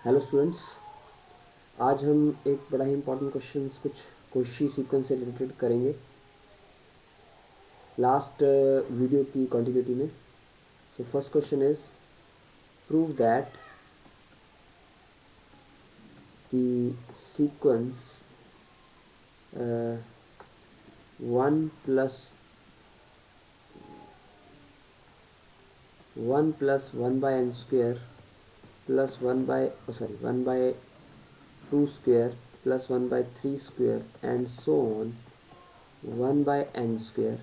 Hello students, आज हम एक बड़ा ही इंपॉर्टेंट क्वेश्चन कुछ कोशी सीक्वेंस से रिलेटेड करेंगे लास्ट वीडियो की कंटिन्यूटी में। So first question is prove that the sequence 1 plus 1 by n square plus 1 by 2 square plus 1 by 3 square and so on 1 by n square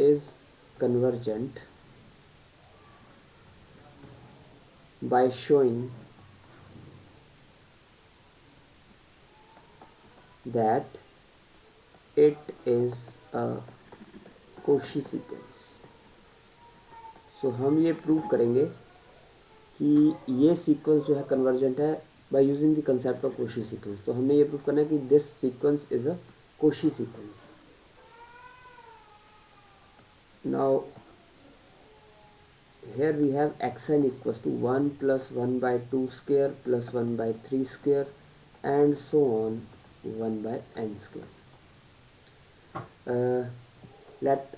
is convergent by showing that it is a Cauchy sequence। सो हम ये prove करेंगे कि ये sequence जो है convergent है by using the concept of Cauchy sequence. तो हमने ये प्रूव करना है कि this sequence is a Cauchy sequence. Now here we have xn equals to 1 plus 1 by 2 square plus 1 by 3 square and so on 1 by n square. Let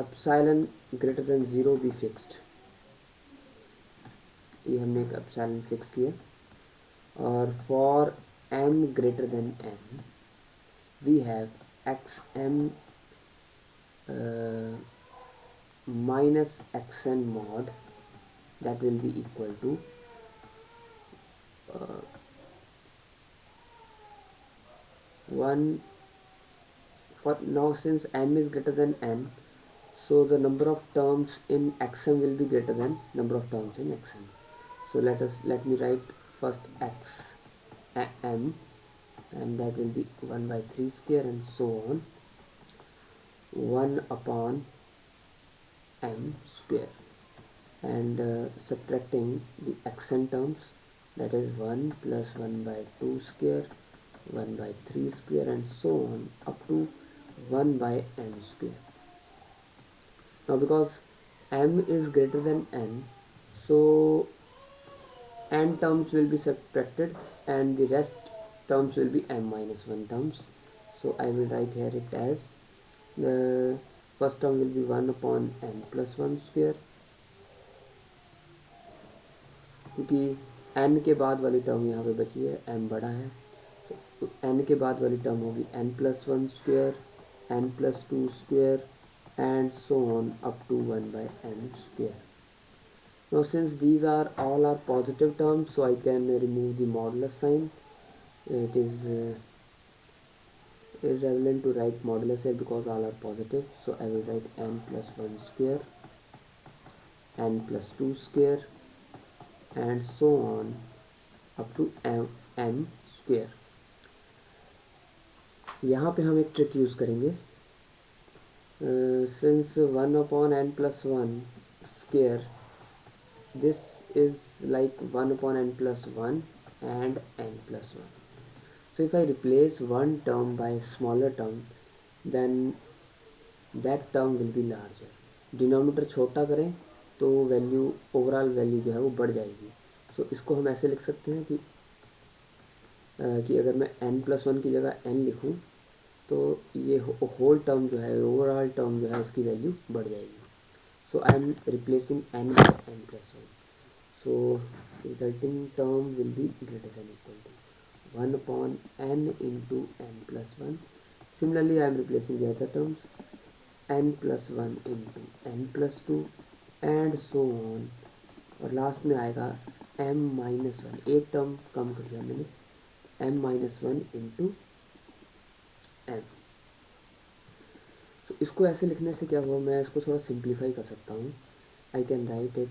epsilon greater than 0 be fixed। ये हमने एक epsilon fix किया और for m greater than n we have xm minus xn mod that will be equal to 1 for now. Since m is greater than n, so the number of terms in xm will be greater than number of terms in xn. So let me write first x m, and that will be 1 by 3 square and so on 1 upon m square, and subtracting the xn terms, that is 1 plus 1 by 2 square 1 by 3 square and so on up to 1 by n square. Now because m is greater than n, so n terms will be subtracted and the rest terms will be m minus 1 terms. So I will write here it as the first term will be 1 upon n plus 1 square, क्योंकि n के बाद वाली term यहाँ पे बची है, m बड़ा है, तो n के बाद वाली टर्म होगी n plus 1 square n plus 2 square and so on up to 1 by n square. Now since these are all are positive terms, so I can remove the modulus sign. It is irrelevant to write modulus here because all are positive. So I will write n plus 1 square n plus 2 square and so on up to m square. यहाँ पे हम एक trick use करेंगे। Since 1 upon n plus 1 square, this is like 1 upon n plus 1 and n plus 1. So if I replace one term by a smaller term, then that term will be larger. Denominator छोटा करें तो value, overall value जो है वो बढ़ जाएगी। सो इसको हम ऐसे लिख सकते हैं कि अगर मैं n प्लस 1 की जगह n लिखूं तो ये होल टर्म जो है, ओवरऑल टर्म जो है, उसकी वैल्यू बढ़ जाएगी। So I am replacing n by n plus 1. So resulting term will be greater than equal to 1 upon n into n plus 1. Similarly I am replacing the other terms, n plus 1 into n plus 2 and so on, और last में आएगा m minus 1, एक term कम कर दिया मैंने, m minus 1 into m. तो इसको ऐसे लिखने से क्या हुआ, मैं इसको थोड़ा सिंप्लीफाई कर सकता हूँ। I can write it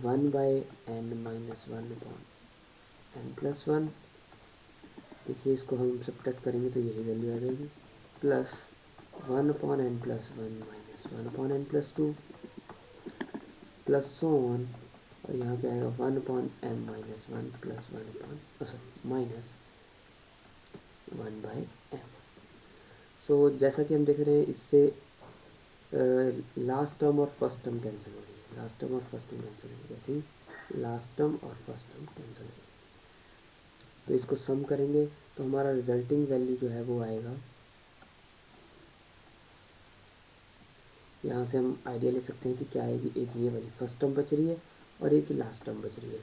1 by n minus 1 upon n plus 1। देखिए इसको हम सब्ट्रैक्ट करेंगे तो यही वैल्यू आ जाएगी, plus 1 upon n plus 1 minus 1 upon n plus 2 plus so on, और यहाँ पे आएगा 1 upon m minus 1 plus 1 upon minus 1 by m। सो जैसा कि हम देख रहे हैं, इससे लास्ट टर्म और फर्स्ट टर्म कैंसिल हो रही है, लास्ट टर्म और फर्स्ट टर्म कैंसिल होगी, जैसे ही लास्ट टर्म और फर्स्ट टर्म कैंसिल होगी। तो इसको सम करेंगे तो हमारा रिजल्टिंग वैल्यू जो है वो आएगा, यहाँ से हम आइडिया ले सकते हैं कि क्या आएगी, एक ये वाली फर्स्ट टर्म बच रही है और एक ही लास्ट टर्म बच रही है।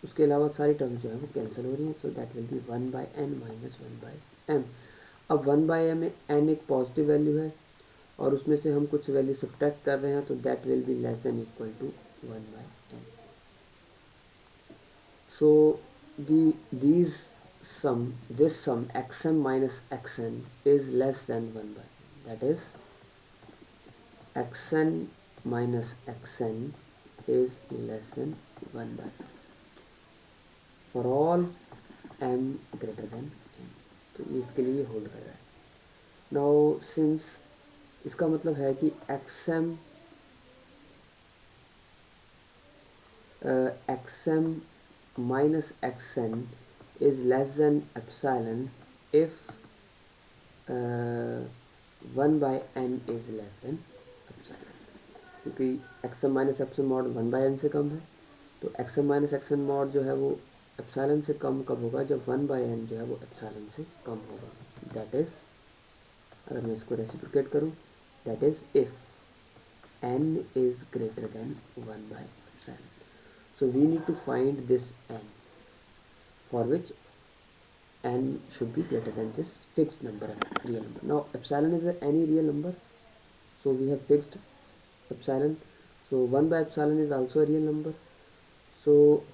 उसके अलावा सारी टर्म्स जो है वो कैंसिल हो रही हैं, so that will B 1/n minus 1/m। अब 1/m में n एक पॉजिटिव वैल्यू है और उसमें से हम कुछ वैल्यू सब्ट्रैक्ट कर रहे हैं, तो that will be less than equal to 1/n। So these sum this sum xm minus xn is less than 1/n, that is xn minus xn is less than 1/n for all m greater than n। तो ये इसके लिए hold कर रहा है। Now since इसका मतलब है कि xm minus xn is less than epsilon if 1/n is less than epsilon, क्योंकि xm minus action mod 1/n से कम है, तो xm माइनस एक्सन मॉड जो है वो एप्सिलॉन से कम कब होगा, जब 1/n जो है वो एप्सिलॉन से कम होगा। दैट इज, अगर मैं इसको रेसिप्रोकेट करूँ, that is if n is greater than 1/epsilon। So we need to find this n, for which n should be greater than this fixed number, real number. Now epsilon is any real number, so we have fixed epsilon, so 1/epsilon is also a real number. So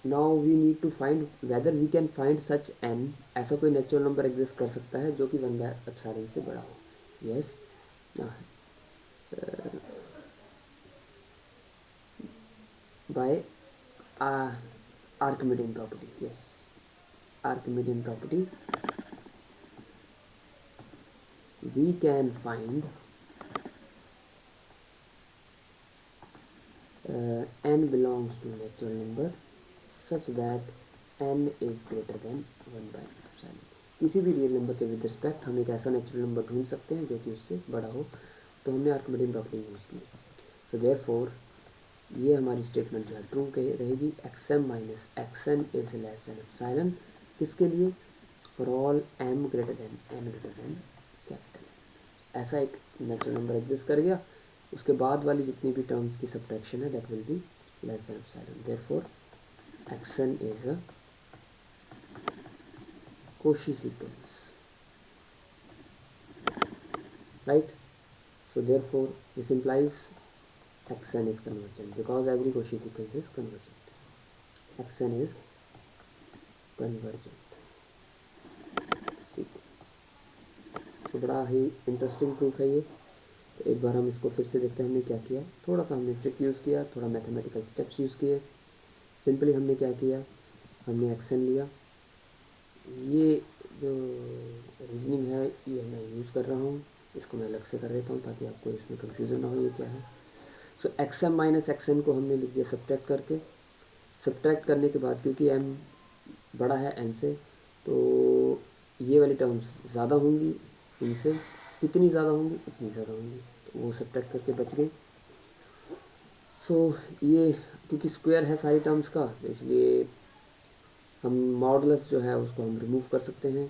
now we need to find whether we can find such n, ऐसा कोई natural number exist कर सकता है जो कि 1/epsilon से बड़ा हो। Yes, by Archimedean property, yes, Archimedean property, we can find n belongs to natural number such that n is greater than 1/epsilon। किसी भी रियल नंबर के विद रिस्पेक्ट हम एक ऐसा नेचुरल नंबर ढूंढ सकते हैं जो कि उससे बड़ा हो, तो हमने आर्किमिडियन प्रॉपर्टी यूज़ की। सो देयरफॉर ये हमारी स्टेटमेंट जो है ट्रू रहेगी, xm minus xn is less than epsilon, किसके लिए, for all m greater than n greater than capital. ऐसा एक नेचुरल नंबर एग्जिस्ट कर गया, उसके बाद वाली जितनी भी टर्म्स की सब्ट्रैक्शन है that will be less then epsilon. Therefore xn is a Cauchy sequence, right? So therefore this implies xn is convergent because every Cauchy sequence is convergent. xn is convergent sequence। तो बड़ा ही interesting proof है ये। तो एक बार हम इसको फिर से देखते हैं हमने क्या किया। थोड़ा सा हमने ट्रिक यूज़ किया, थोड़ा मैथमेटिकल स्टेप्स यूज़ किए। सिंपली हमने क्या किया, हमने एक्सन लिया, ये जो रीजनिंग है ये मैं यूज़ कर रहा हूँ, इसको मैं अलग से कर देता हूँ ताकि आपको इसमें कंफ्यूजन ना हो ये क्या है। सो एक्सएम माइनस एक्सएन को हमने लिख दिया सब्ट्रैक्ट करके। सब्ट्रैक्ट करने के बाद क्योंकि एम बड़ा है एन से, तो ये वाली टर्म्स ज़्यादा होंगी इनसे, कितनी ज़्यादा होंगी, इतनी ज़्यादा होंगी, तो वो सब्ट्रैक्ट करके बच गई। सो ये क्योंकि स्क्वायर है सारी टर्म्स का, तो इसलिए हम मॉडुलस जो है उसको हम रिमूव कर सकते हैं।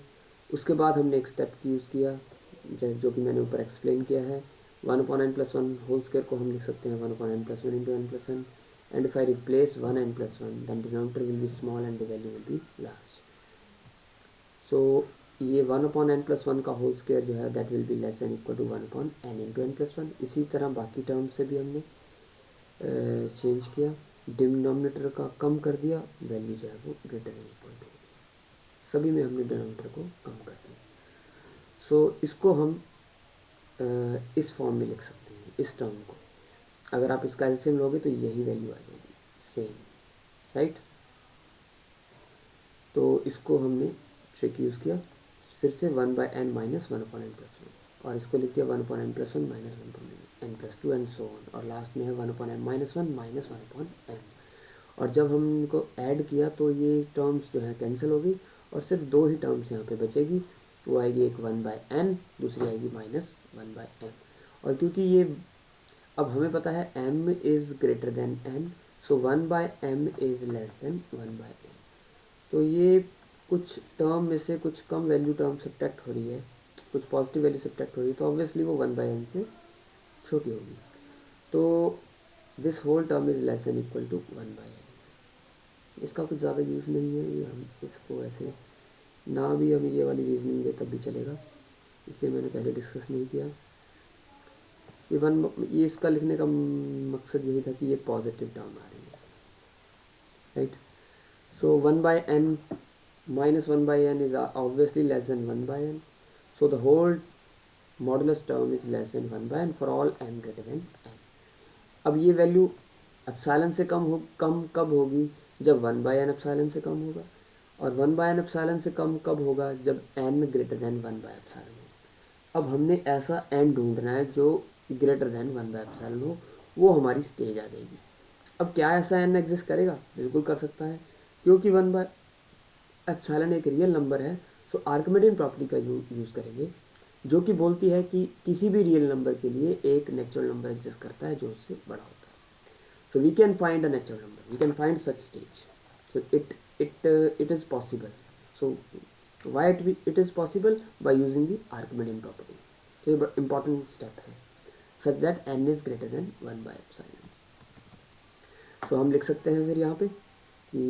उसके बाद हमने एक स्टेप यूज़ किया जो कि मैंने ऊपर एक्सप्लेन किया है। 1/n+1 होल स्क्वायर को हम लिख सकते हैं 1/n+1 into n+1, and if I replace 1n+1 then denominator will be small and the value will be large। So ये 1/n+1 का होल स्क्वायर जो है that will be less than equal to 1/n into n+1। इसी तरह बाकी term से भी हमने चेंज किया, डिनोमिनेटर का कम कर दिया, वैल्यू जो है वो ग्रेटर देन इक्वल टू, सभी में हमने डिनोमिनेटर को कम कर दिया। सो इसको हम इस फॉर्म में लिख सकते हैं, इस टर्म को अगर आप इसका एलसीएम लोगे तो यही वैल्यू आ जाएगी सेम, राइट। तो इसको हमने ट्रिक यूज़ किया, फिर से 1/n माइनस 1/n+1, और इसको लिख दिया 1/n+1 minus 1/n+2 and so on, और लास्ट में है 1/n-1 माइनस 1/n। और जब हम इनको ऐड किया तो ये टर्म्स जो है कैंसिल हो गई और सिर्फ दो ही टर्म्स यहाँ पे बचेगी, वो आएगी एक 1/n, दूसरी आएगी -1/n। और क्योंकि ये अब हमें पता है m is greater than n, so 1/m is less then 1/n। तो ये कुछ टर्म में से कुछ कम वैल्यू टर्म सब्ट्रैक्ट हो रही है, कुछ पॉजिटिव वैल्यू सब्ट्रैक्ट हो रही है, तो ऑब्वियसली वो 1/n से छोटी होगी। तो this whole term is less than equal to 1/n। इसका कुछ ज़्यादा यूज़ नहीं है, ये हम इसको ऐसे ना भी हम ये वाली रीजनिंग दे तब भी चलेगा, इसलिए मैंने पहले डिस्कस नहीं किया। ये इसका लिखने का मकसद यही था कि ये पॉजिटिव टर्म आ रही है, right. So 1/n minus 1/n is obviously less than 1/n, so the whole modulus term is less than 1/n for all n greater than n। अब ये वैल्यू एप्सिलॉन से कम कब होगी, जब 1/n एप्सिलॉन से कम होगा, और 1/n एप्सिलॉन से कम कब होगा, जब n ग्रेटर देन 1/एप्सिलॉन हो। अब हमने ऐसा n ढूंढना है जो ग्रेटर देन 1/एप्सिलॉन हो, वो हमारी स्टेज आ जाएगी। अब क्या ऐसा n एग्जिस्ट करेगा? बिल्कुल कर सकता है, क्योंकि 1/एप्सिलॉन एक रियल नंबर है। सो आर्किमिडीयन प्रॉपर्टी का यूज़ करेंगे, जो कि बोलती है कि किसी भी रियल नंबर के लिए एक नेचुरल नंबर एग्जिस्ट करता है जो उससे बड़ा होता है। So we can find a natural number. We can find such stage. So it is possible. So why it is possible? By using the Archimedean property. So ये important step है, such that n is greater than 1/epsilon. So हम लिख सकते हैं फिर यहाँ पे कि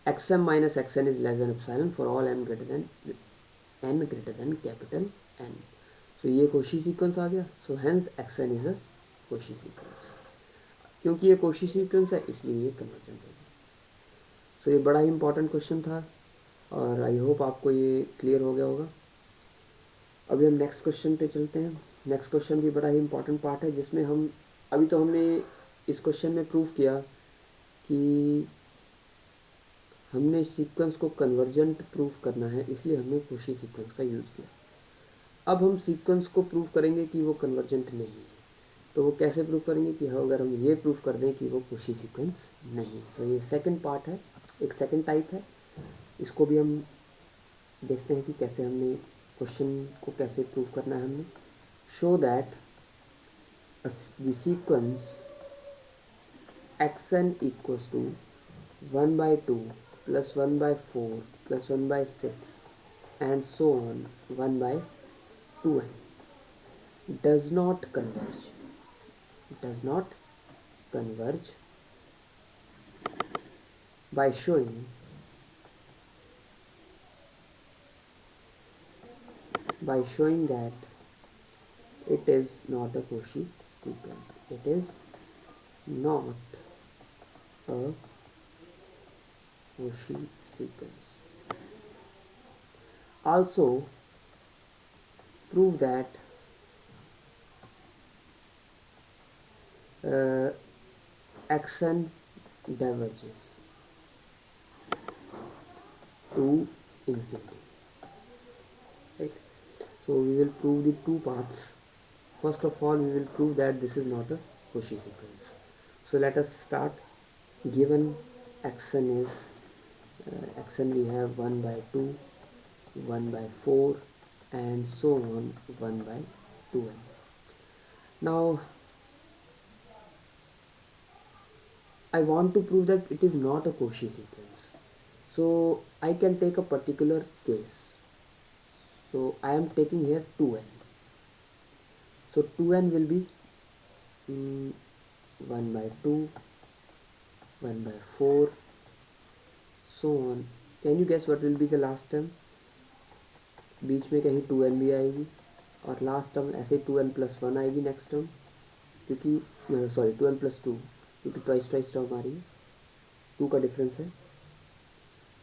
xm minus xn is less than epsilon for all n greater than capital N. So ये कोशी सीक्वेंस आ गया. So hence xn is a Cauchy sequence. क्योंकि ये कोशी सीक्वेंस है इसलिए ये कन्वर्जेंट होगी. सो ये बड़ा ही इंपॉर्टेंट क्वेश्चन था और आई होप आपको ये क्लियर हो गया होगा. अभी हम नेक्स्ट क्वेश्चन पे चलते हैं. नेक्स्ट क्वेश्चन भी बड़ा ही इंपॉर्टेंट पार्ट है, जिसमें हम अभी तो हमने इस क्वेश्चन में प्रूव किया कि हमने सीक्वेंस को कन्वर्जेंट प्रूव करना है, इसलिए हमने कोशी सीक्वेंस का यूज़ किया. अब हम सीक्वेंस को प्रूव करेंगे कि वो कन्वर्जेंट नहीं है. तो वो कैसे प्रूव करेंगे कि हाँ, अगर हम ये प्रूव कर दें कि वो कोशी सीक्वेंस नहीं. तो ये सेकंड पार्ट है, एक सेकंड टाइप है. इसको भी हम देखते हैं कि कैसे हमने क्वेश्चन को कैसे प्रूव करना है. हमने show that the sequence xn equals to 1/2 plus 1/4 plus 1/6 and so on 1/2n does not converge by showing that it is not a Cauchy sequence. It is not a Cauchy sequence. Also prove that xn diverges to infinity. Right? So we will prove the two parts. First of all, we will prove that this is not a Cauchy sequence. So let us start. Given xn is xn, we have 1/2, 1/4 and so on 1/2n. Now I want to prove that it is not a Cauchy sequence. So I can take a particular case. So I am taking here 2n. So 2n will be 1/2, 1/4, so on. Can you guess what will be the last term? बीच में कहीं 2n भी आएगी और last term ऐसे 2n+1 आएगी next term, क्योंकि 2n+2, क्योंकि twice term आ रही है, 2 का डिफरेंस है.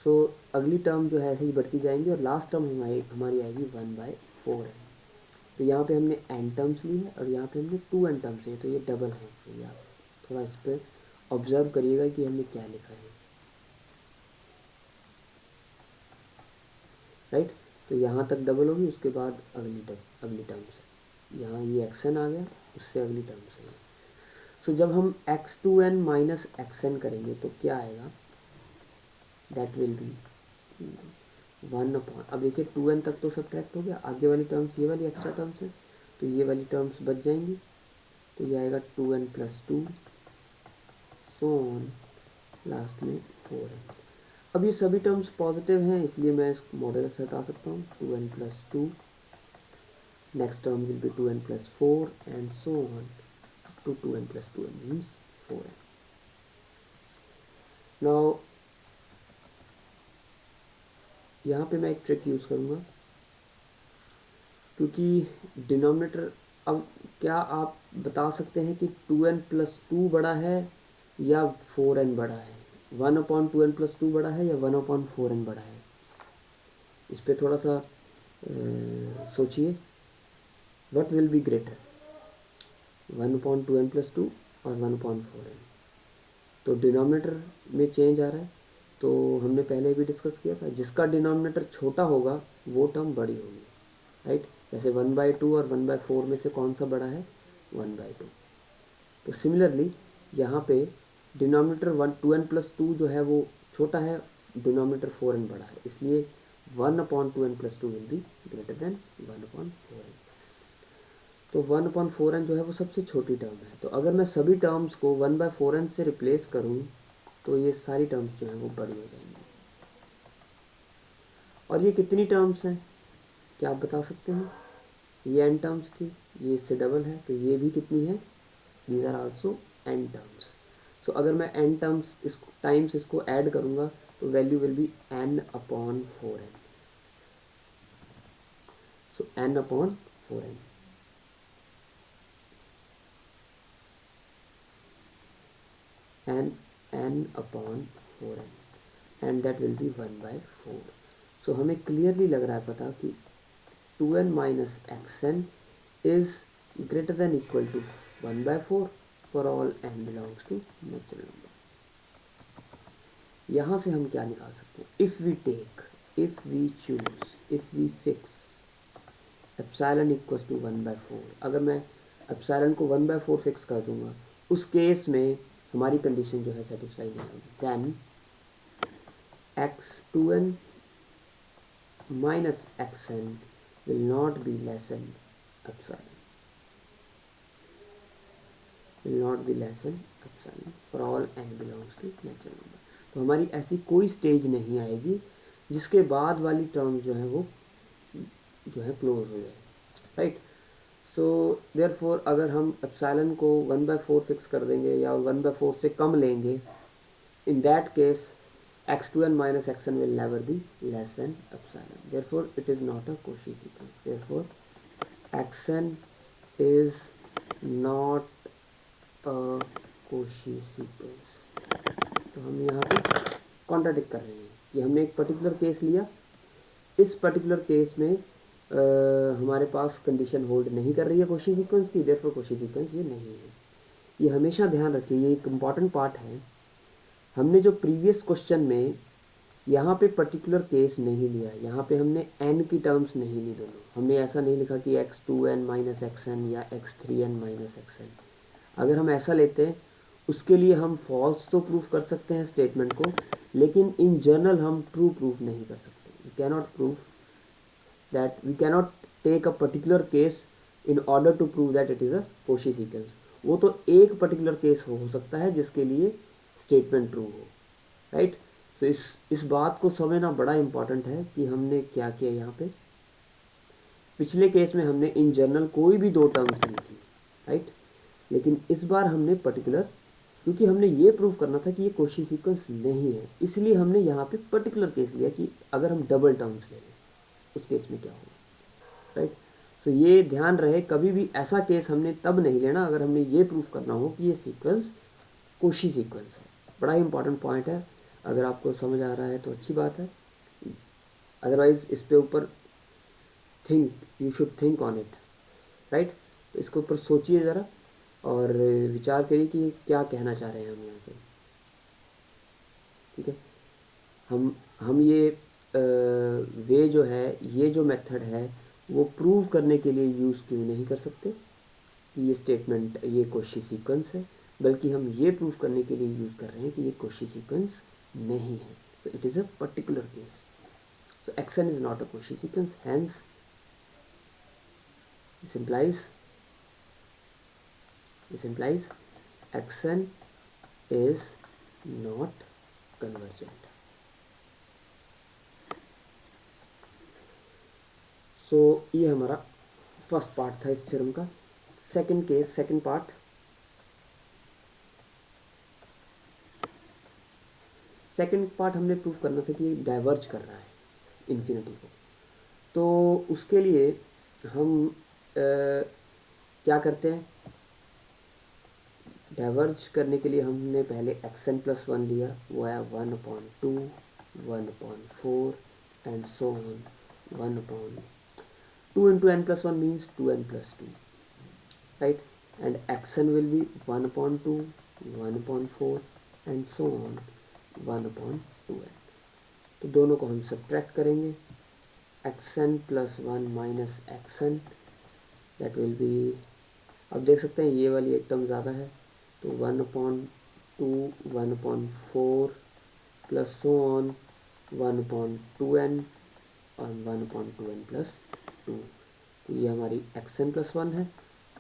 सो अगली टर्म जो है ऐसे ही बढ़ती जाएंगी और लास्ट टर्म हमारी आएगी 1/4 है. तो यहाँ पे हमने n टर्म्स ली है और यहाँ पे हमने 2n टर्म्स लिए, तो ये डबल है. इससे आप थोड़ा इस पर ऑब्जर्व करिएगा कि हमने क्या लिखा है. राइट. तो यहाँ तक डबल होगी, उसके बाद अगली टर्म से यहाँ ये xn आ गया, उससे अगली टर्म से. सो जब हम x2n माइनस xn करेंगे तो क्या आएगा? That will B 1/. अब देखिए 2n तक तो सब्ट्रैक्ट हो गया, आगे वाली टर्म्स ये वाली एक्स्ट्रा टर्म्स है, तो ये वाली टर्म्स बच जाएंगी, तो ये आएगा 2n+2 सो ऑन, लास्ट में 4n। अब ये सभी टर्म्स पॉजिटिव हैं, इसलिए मैं इस मॉडुलस से हटा सकता हूँ। 2n+2, next term will be 2n+4 and so on to 2n+2n means 4n. Now यहाँ पे मैं एक ट्रिक यूज़ करूँगा, क्योंकि डिनोमिनेटर, अब क्या आप बता सकते हैं कि 2n+2 बड़ा है या 4n बड़ा है, 1/2n+2 बड़ा है या 1/4n बड़ा है? इस पे थोड़ा सा सोचिए, what will be greater, 1/2n+2 और 1/4n? तो डिनोमिनेटर में चेंज आ रहा है, तो हमने पहले भी डिस्कस किया था, जिसका डिनोमिनेटर छोटा होगा वो टर्म बड़ी होगी, राइट। जैसे 1/2 और 1/4 में से कौन सा बड़ा है, 1/2। तो सिमिलरली यहाँ पे डिनोमिनेटर 2n+2 जो है वो छोटा है, डिनोमिनेटर 4n बड़ा है, इसलिए 1/2n+2 will be greater than 1/4n। तो 1/4n जो है वो सबसे छोटी टर्म है। तो अगर मैं सभी टर्म्स को 1/4n से रिप्लेस करूँ तो ये सारी टर्म्स जो हैं वो बड़ी हो जाएंगी। और ये कितनी टर्म्स हैं, क्या आप बता सकते हैं? ये n टर्म्स थी, ये इससे डबल है, तो ये भी कितनी है, these are also n terms. So अगर मैं n टर्म्स टाइम्स इसको ऐड करूँगा तो value will be n/4n। So n/4n, n/4n, and that will be 1/4. So हमें क्लियरली लग रहा है पता कि 2n minus xn is greater than equal to 1/4 for all n belongs to natural number. यहाँ से हम क्या निकाल सकते हैं, if we choose, if we fix epsilon equals to 1/4, अगर मैं epsilon को 1/4 फिक्स कर दूंगा, उस केस में हमारी कंडीशन जो है सेटिस्फाई नहीं होगी, then x2n minus xn will not be less than epsilon, for all n belongs to natural number. तो हमारी ऐसी कोई स्टेज नहीं आएगी जिसके बाद वाली टर्म जो है वो जो है क्लोज हो जाए, राइट। सो देयरफॉर अगर हम एप्सिलॉन को 1/4 फिक्स कर देंगे या 1/4 से कम लेंगे, in that case x2n minus xn will never be less than epsilon, therefore it is not a Cauchy sequence, therefore xn is not a Cauchy sequence। तो हम यहाँ पे कॉन्ट्राडिक्ट कर रहे हैं, ये हमने एक पर्टिकुलर केस लिया, इस पर्टिकुलर केस में हमारे पास कंडीशन होल्ड नहीं कर रही है Cauchy सीक्वेंस की, देयरफॉर Cauchy सीक्वेंस ये नहीं है। ये हमेशा ध्यान रखिए, ये एक इम्पॉर्टेंट पार्ट है। हमने जो प्रीवियस क्वेश्चन में यहाँ पे पर्टिकुलर केस नहीं लिया, यहाँ पे हमने n की टर्म्स नहीं ली दोनों, हमने ऐसा नहीं लिखा कि x2n minus xn या x3n minus xn। अगर हम ऐसा लेते हैं उसके लिए हम फॉल्स तो प्रूफ कर सकते हैं स्टेटमेंट को, लेकिन इन जनरल हम ट्रू प्रूफ नहीं कर सकते। We cannot proof that, we cannot take a particular case in order to prove that it is a Cauchy sequence. वो तो एक पर्टिकुलर केस हो सकता है जिसके लिए स्टेटमेंट ट्रू हो, राइट। तो इस बात को समझना बड़ा इंपॉर्टेंट है कि हमने क्या किया यहाँ पे। पिछले केस में हमने इन जनरल कोई भी दो टर्म्स ली थी, राइट, लेकिन इस बार हमने पर्टिकुलर, क्योंकि हमने ये प्रूव करना था कि ये Cauchy सीक्वेंस नहीं है, इसलिए हमने यहाँ पे पर्टिकुलर केस लिया कि अगर हम डबल टर्म्स ले लें उस केस में क्या होगा, राइट। तो ये ध्यान रहे, कभी भी ऐसा केस हमने तब नहीं लेना अगर हमने ये प्रूव करना हो कि ये सीक्वेंस Cauchy सीक्वेंस है। बड़ा ही इंपॉर्टेंट पॉइंट है, अगर आपको समझ आ रहा है तो अच्छी बात है, अदरवाइज इस पे ऊपर you should think on it, right. तो इसके ऊपर सोचिए ज़रा और विचार करिए कि क्या कहना चाह रहे हैं हम यहाँ पे, ठीक है। हम ये वे जो है, ये जो मेथड है वो प्रूव करने के लिए यूज़ क्यों नहीं कर सकते कि ये स्टेटमेंट ये Cauchy सीक्वेंस है, बल्कि हम ये प्रूव करने के लिए यूज़ कर रहे हैं कि ये Cauchy सीक्वेंस नहीं है। तो it is a particular case, so xn is not a Cauchy sequence, hence this implies this implies एक्शन इज नॉट कन्वर्जेंट। सो ये हमारा फर्स्ट पार्ट था इस थ्योरम का। सेकंड केस, सेकंड पार्ट, हमने प्रूव करना था कि डाइवर्ज कर रहा है इन्फिनिटी को। तो उसके लिए हम क्या करते हैं, डाइवर्ज करने के लिए हमने पहले एक्सन प्लस वन लिया, वो आया 1/2, 1/4 and so on 1/2 into n plus 1 means 2n plus 2, right? And xn will be 1/2, 1/4 and so on 1/2n। तो दोनों को हम सब्ट्रैक्ट करेंगे, xn plus 1 minus xn, that will be, अब देख सकते हैं ये वाली एकदम ज़्यादा है, तो 1/2, 1/4 प्लस सो ऑन 1/2n और 1/2n प्लस 2। तो ये हमारी xn प्लस 1 है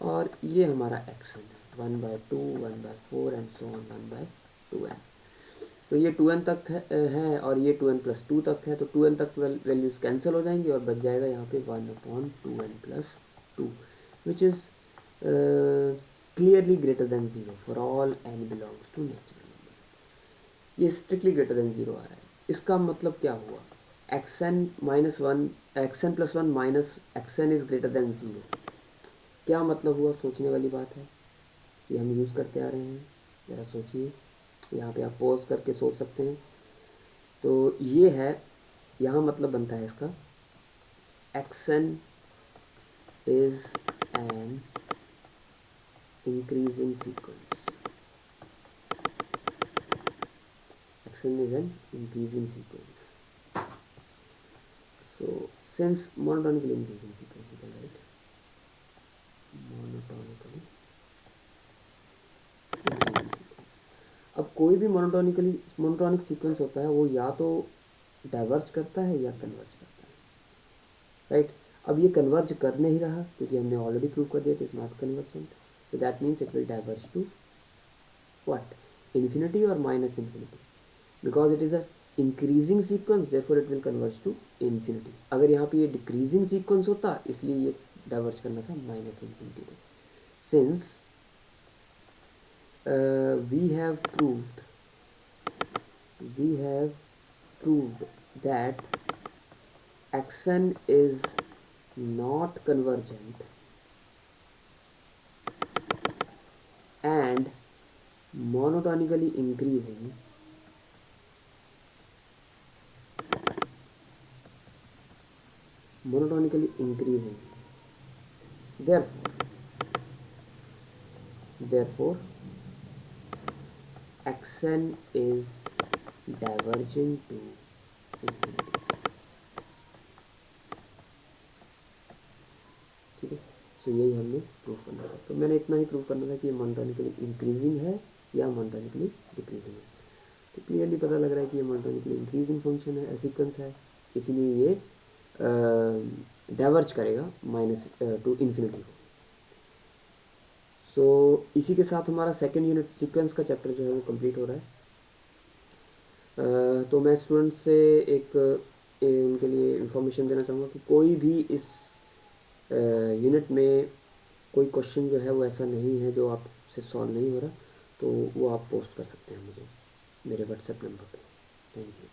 और ये हमारा xn है 1/2, 1/4 एंड सो ऑन 1/2n। तो ये 2n तक है और ये 2n प्लस 2 तक है, तो 2n तक वैल्यूज कैंसिल हो जाएंगी और बच जाएगा यहाँ पे 1/2n plus 2 which is clearly greater than 0 for all n belongs to natural number. ये स्ट्रिक्टली ग्रेटर देन 0 आ रहा है। इसका मतलब क्या हुआ, xn minus 1, xn plus 1 minus xn is greater than 0। क्या मतलब हुआ, सोचने वाली बात है, ये हम यूज़ करते आ रहे हैं। ज़रा सोचिए, यहाँ पे आप पॉज करके सोच सकते हैं। तो ये है, यहाँ मतलब बनता है इसका xn is an increasing sequence, xn is an increasing sequence. So since monotonically increasing sequence, we can write monotonically increasing sequence। अब कोई भी मोनोटोनिक सीक्वेंस होता है वो या तो डाइवर्ज करता है या कन्वर्ज करता है, राइट? अब ये कन्वर्ज कर नहीं रहा क्योंकि हमने ऑलरेडी प्रूव कर दिया it is not convergent, so that means it will diverge to what, infinity or minus infinity, because it is a increasing sequence therefore it will converge to infinity। अगर यहाँ पे ये decreasing sequence होता इसलिए ये diverge करना था minus infinity को। since we have proved that xn is not convergent and monotonically increasing, therefore xn is diverging to infinity। ठीक है, तो यही हमने प्रूव करना था। तो मैंने इतना ही प्रूव करना था कि ये मोनोटोनिकली इंक्रीजिंग है या मोनोटोनिकली डिक्रीजिंग है। तो क्लियरली पता लग रहा है कि ये मोनोटोनिकली इंक्रीजिंग फंक्शन है, सीक्वेंस है, इसीलिए ये डाइवर्ज करेगा माइनस टू इन्फिनिटी को। सो इसी के साथ हमारा सेकेंड यूनिट सीक्वेंस का चैप्टर जो है वो कंप्लीट हो रहा है। तो मैं स्टूडेंट्स से एक उनके लिए इंफॉर्मेशन देना चाहूँगा कि कोई भी इस यूनिट में कोई क्वेश्चन जो है वो ऐसा नहीं है जो आपसे सॉल्व नहीं हो रहा, तो वो आप पोस्ट कर सकते हैं मुझे मेरे व्हाट्सएप नंबर पे। Thank you.